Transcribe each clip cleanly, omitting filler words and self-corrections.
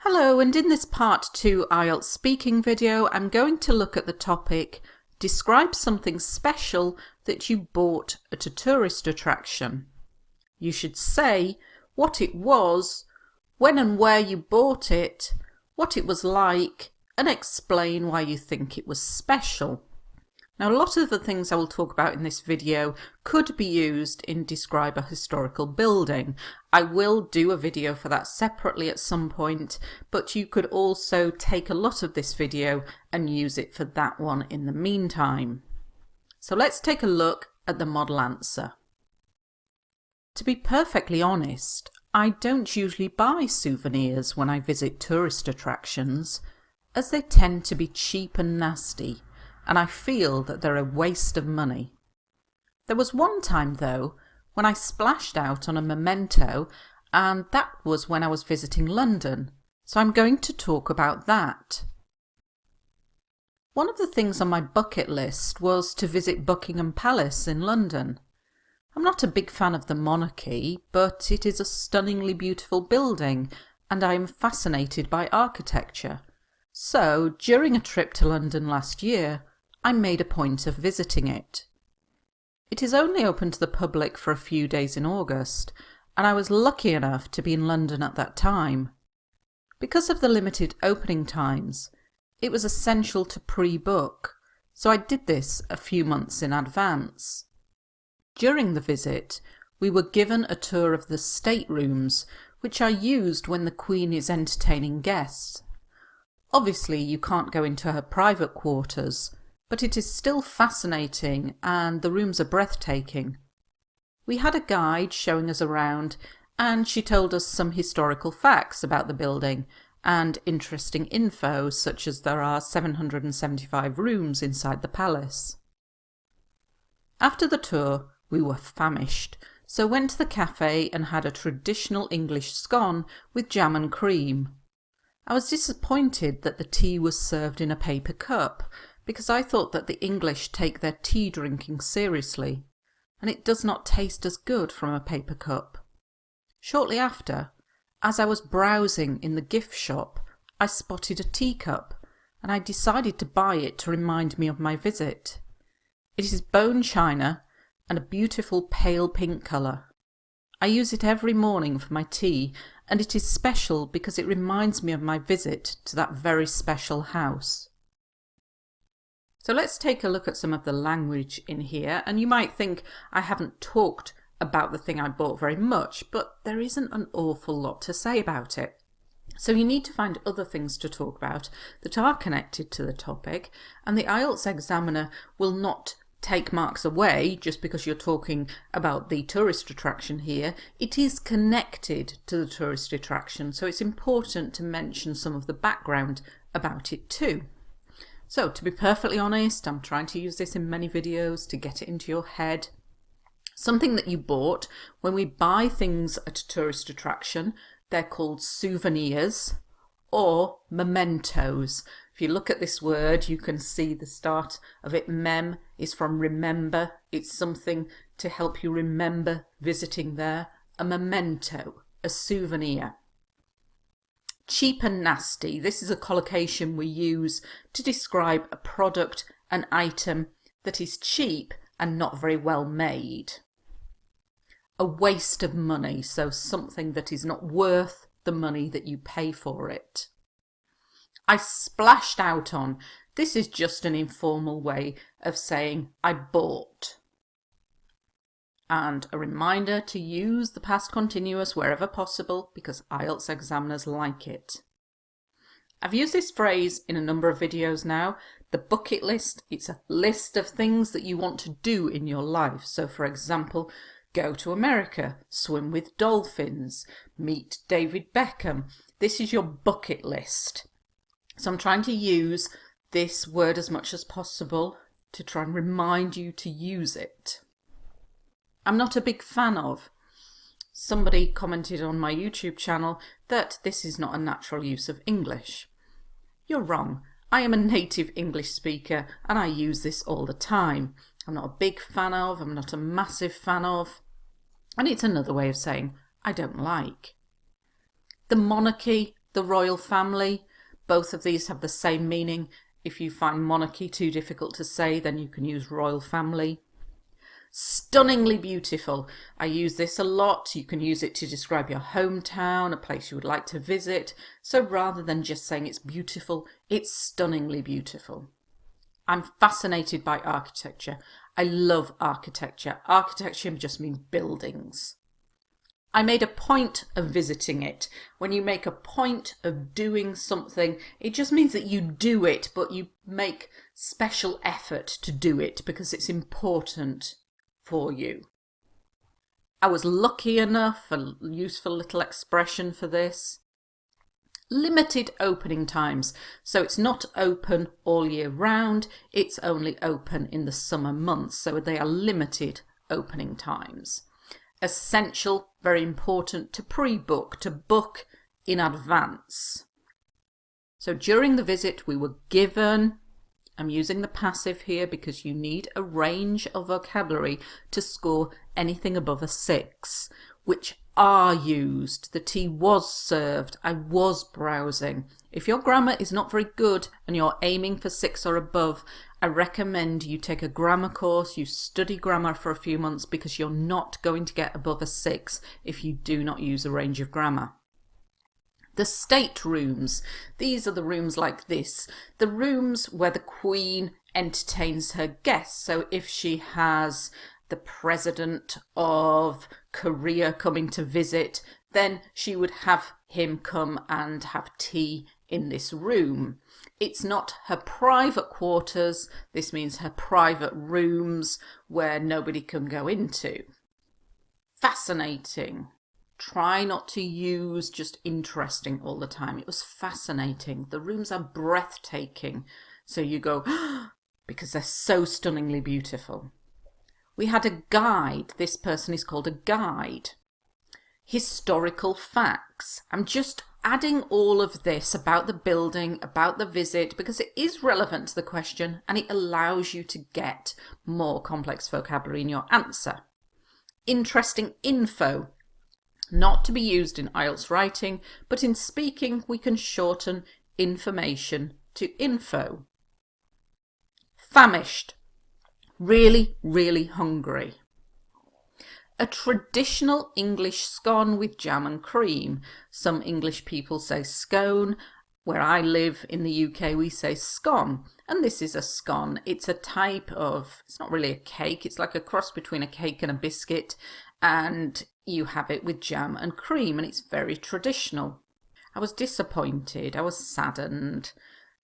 Hello, and in this part 2 IELTS speaking video, I'm going to look at the topic, describe something special that you bought at a tourist attraction. You should say what it was, when and where you bought it, what it was like, and explain why you think it was special. Now, a lot of the things I will talk about in this video could be used in describe a historical building. I will do a video for that separately at some point, but you could also take a lot of this video and use it for that one in the meantime. So let's take a look at the model answer. To be perfectly honest, I don't usually buy souvenirs when I visit tourist attractions, as they tend to be cheap and nasty, and I feel that they're a waste of money. There was one time though when I splashed out on a memento, and that was when I was visiting London, so I'm going to talk about that. One of the things on my bucket list was to visit Buckingham Palace in London. I'm not a big fan of the monarchy, but it is a stunningly beautiful building and I am fascinated by architecture. So during a trip to London last year, I made a point of visiting it. It is only open to the public for a few days in August, and I was lucky enough to be in London at that time. Because of the limited opening times, it was essential to pre-book, so I did this a few months in advance. During the visit, we were given a tour of the staterooms, which are used when the Queen is entertaining guests. Obviously, you can't go into her private quarters, but it is still fascinating and the rooms are breathtaking. We had a guide showing us around and she told us some historical facts about the building and interesting info, such as there are 775 rooms inside the palace. After the tour, we were famished, so went to the cafe and had a traditional English scone with jam and cream. I was disappointed that the tea was served in a paper cup, because I thought that the English take their tea drinking seriously, and it does not taste as good from a paper cup. Shortly after, as I was browsing in the gift shop, I spotted a teacup, and I decided to buy it to remind me of my visit. It is bone china and a beautiful pale pink colour. I use it every morning for my tea, and it is special because it reminds me of my visit to that very special house. So let's take a look at some of the language in here, and you might think I haven't talked about the thing I bought very much, but there isn't an awful lot to say about it. So you need to find other things to talk about that are connected to the topic, and the IELTS examiner will not take marks away just because you're talking about the tourist attraction here. It is connected to the tourist attraction, so it's important to mention some of the background about it too. So to be perfectly honest, I'm trying to use this in many videos to get it into your head. Something that you bought. When we buy things at a tourist attraction, they're called souvenirs or mementos. If you look at this word, you can see the start of it. Mem is from remember. It's something to help you remember visiting there. A memento, a souvenir. Cheap and nasty. This is a collocation we use to describe a product, an item that is cheap and not very well made. A waste of money, so something that is not worth the money that you pay for it. I splashed out on. This is just an informal way of saying I bought. And a reminder to use the past continuous wherever possible because IELTS examiners like it. I've used this phrase in a number of videos now. The bucket list, it's a list of things that you want to do in your life. So for example, go to America, swim with dolphins, meet David Beckham. This is your bucket list. So I'm trying to use this word as much as possible to try and remind you to use it. I'm not a big fan of. Somebody commented on my YouTube channel that this is not a natural use of English. You're wrong. I am a native English speaker and I use this all the time. I'm not a big fan of, I'm not a massive fan of, and it's another way of saying I don't like. The monarchy, The royal family, both of these have the same meaning. If you find monarchy too difficult to say, then you can use royal family. Stunningly beautiful. I use this a lot. You can use it to describe your hometown, a place you would like to visit. So rather than just saying it's beautiful, it's stunningly beautiful. I'm fascinated by architecture. I love architecture. Architecture just means buildings. I made a point of visiting it. When you make a point of doing something, it just means that you do it, but you make special effort to do it because it's important for you. I was lucky enough, a useful little expression for this. Limited opening times. So it's not open all year round, it's only open in the summer months. So they are limited opening times. Essential, very important to pre-book, to book in advance. So during the visit we were given, I'm using the passive here because you need a range of vocabulary to score anything above a 6, which are used. The tea was served. I was browsing. If your grammar is not very good and you're aiming for 6 or above, I recommend you take a grammar course, you study grammar for a few months because you're not going to get above a 6 if you do not use a range of grammar. The state rooms. These are the rooms like this. The rooms where the Queen entertains her guests. So if she has the President of Korea coming to visit, then she would have him come and have tea in this room. It's not her private quarters. This means her private rooms where nobody can go into. Fascinating. Try not to use just interesting all the time. It was fascinating. The rooms are breathtaking. So you go, because they're so stunningly beautiful. We had a guide. This person is called a guide. Historical facts. I'm just adding all of this about the building, about the visit, because it is relevant to the question and it allows you to get more complex vocabulary in your answer. Interesting info. Not to be used in IELTS writing, but in speaking we can shorten information to info. Famished. Really, really hungry. A traditional English scone with jam and cream. Some English people say scone. Where I live in the UK we say scone. And this is a scone. It's a type of, it's not really a cake, it's like a cross between a cake and a biscuit. And you have it with jam and cream and it's very traditional. I was disappointed. I was saddened.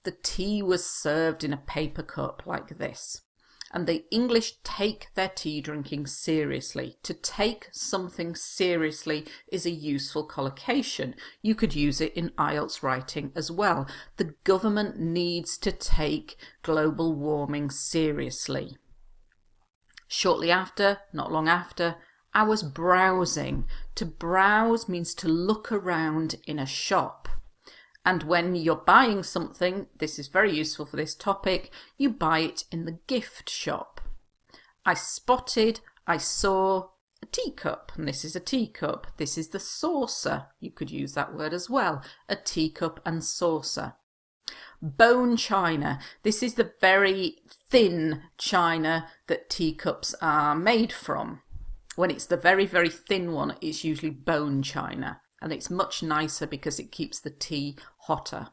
The tea was served in a paper cup like this. And the English take their tea drinking seriously. To take something seriously is a useful collocation. You could use it in IELTS writing as well. The government needs to take global warming seriously. Shortly after, not long after, I was browsing. To browse means to look around in a shop. And when you're buying something, this is very useful for this topic, you buy it in the gift shop. I saw a teacup, and this is a teacup. This is the saucer. You could use that word as well, a teacup and saucer. Bone china. This is the very thin china that teacups are made from. When it's the very, very thin one, it's usually bone china. And it's much nicer because it keeps the tea hotter.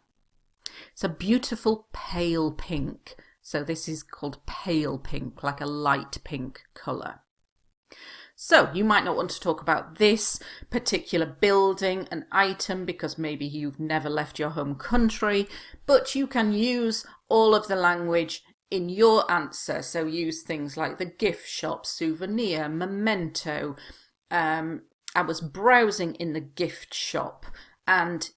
It's a beautiful pale pink. So this is called pale pink, like a light pink colour. So you might not want to talk about this particular building, an item, because maybe you've never left your home country, but you can use all of the language in your answer. So use things like the gift shop, souvenir, memento. I was browsing in the gift shop, and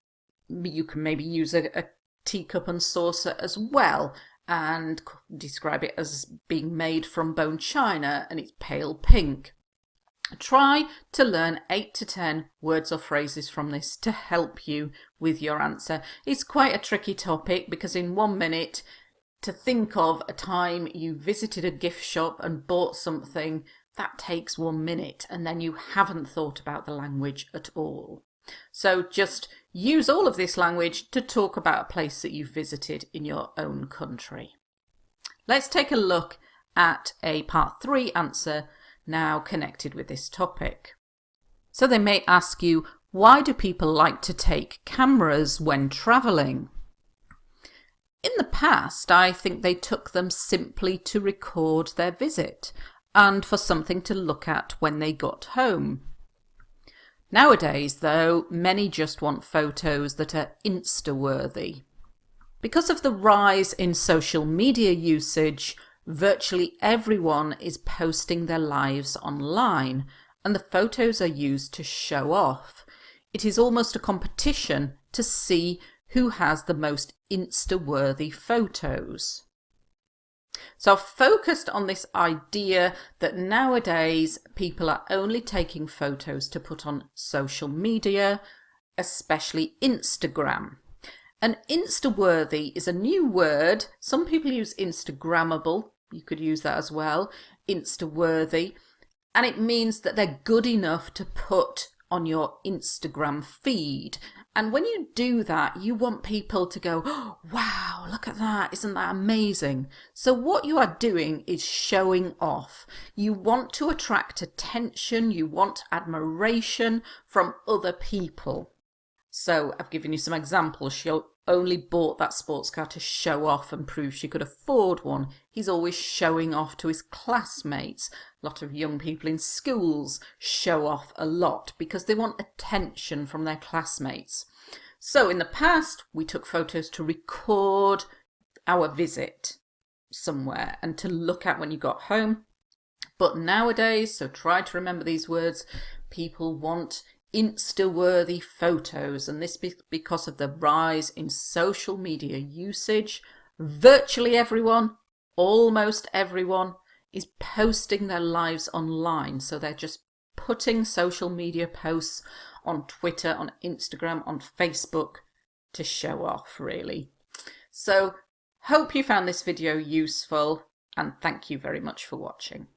you can maybe use a teacup and saucer as well and describe it as being made from bone china and it's pale pink. Try to learn 8 to 10 words or phrases from this to help you with your answer. It's quite a tricky topic because in 1 minute to think of a time you visited a gift shop and bought something, that takes 1 minute and then you haven't thought about the language at all. So just use all of this language to talk about a place that you've visited in your own country. Let's take a look at a part 3 answer now connected with this topic. So they may ask you, why do people like to take cameras when travelling? In the past, I think they took them simply to record their visit and for something to look at when they got home. Nowadays, though, many just want photos that are Insta-worthy. Because of the rise in social media usage, virtually everyone is posting their lives online, and the photos are used to show off. It is almost a competition to see who has the most Insta-worthy photos. So I've focused on this idea that nowadays people are only taking photos to put on social media, especially Instagram. And Insta-worthy is a new word. Some people use Instagrammable. You could use that as well. Insta-worthy. And it means that they're good enough to put on your Instagram feed. And when you do that, you want people to go, oh, wow, look at that, isn't that amazing? So what you are doing is showing off. You want to attract attention, you want admiration from other people. So I've given you some examples. She only bought that sports car to show off and prove she could afford one. He's always showing off to his classmates. A lot of young people in schools show off a lot because they want attention from their classmates. So in the past, we took photos to record our visit somewhere and to look at when you got home. But nowadays, so try to remember these words, people want Insta-worthy photos, and this because of the rise in social media usage. Virtually everyone, almost everyone, is posting their lives online. So they're just putting social media posts on Twitter, on Instagram, on Facebook to show off, really. So hope you found this video useful, and thank you very much for watching.